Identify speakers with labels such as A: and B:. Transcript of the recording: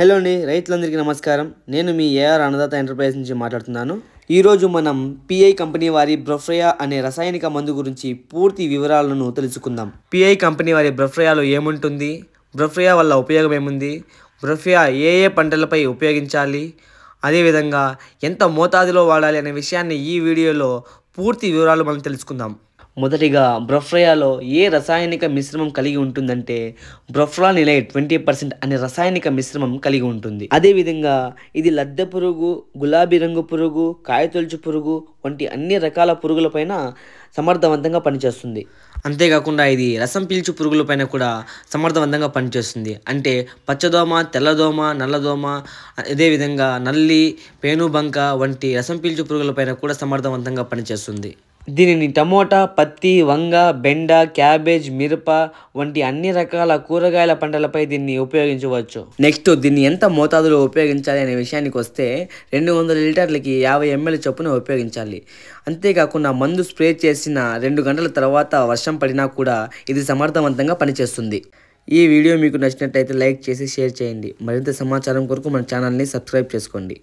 A: Hello అండి, రైతులందరికీ నమస్కారం. నేను మీ ఏఆర్ అన్నదాత ఎంటర్ప్రైజ్ నుంచి మాట్లాడుతున్నాను. ఈరోజు మనం పిఐ కంపెనీ వారి బ్రొఫ్రియా అనే రసాయనిక మందు గురించి పూర్తి వివరాలను తెలుసుకుందాం. పిఐ కంపెనీ వారి బ్రొఫ్రియాలో ఏముంటుంది, బ్రొఫ్రియా వల్ల ఉపయోగం ఏముంది, బ్రొఫ్రియా ఏ ఏ పంటలపై ఉపయోగించాలి, అదేవిధంగా ఎంత మోతాదులో వాడాలి అనే విషయాన్ని ఈ వీడియోలో పూర్తి వివరాలు మనం తెలుసుకుందాం. మొదటిగా బ్రొఫ్రియాలో ఏ రసాయనిక మిశ్రమం కలిగి ఉంటుందంటే బ్రొఫ్రానిలైడ్ 20% అనే రసాయనిక మిశ్రమం కలిగి ఉంటుంది. అదేవిధంగా ఇది లద్దె పురుగు, గులాబీ రంగు పురుగు, కాయతొలుచు పురుగు వంటి అన్ని రకాల పురుగులపైన సమర్థవంతంగా పనిచేస్తుంది. అంతేకాకుండా ఇది రసం పీల్చు పురుగులపైన కూడా సమర్థవంతంగా పనిచేస్తుంది. అంటే పచ్చదోమ, తెల్లదోమ, నల్లదోమ, అదేవిధంగా నల్లి, పేనుబంక వంటి రసం పీల్చు పురుగులపైన కూడా సమర్థవంతంగా పనిచేస్తుంది. దీనిని టమోటా, పత్తి, వంగ, బెండ, క్యాబేజ్, మిరప వంటి అన్ని రకాల కూరగాయల పంటలపై దీన్ని ఉపయోగించవచ్చు. నెక్స్ట్ దీన్ని ఎంత మోతాదులో ఉపయోగించాలి అనే విషయానికి వస్తే 200 లీటర్లకి 50 ml చొప్పున ఉపయోగించాలి. అంతేకాకుండా మందు స్ప్రే చేసిన 2 గంటల తర్వాత వర్షం పడినా కూడా ఇది సమర్థవంతంగా పనిచేస్తుంది. ఈ వీడియో మీకు నచ్చినట్లయితే లైక్ చేసి షేర్ చేయండి. మరింత సమాచారం కొరకు మన ఛానల్ని సబ్స్క్రైబ్ చేసుకోండి.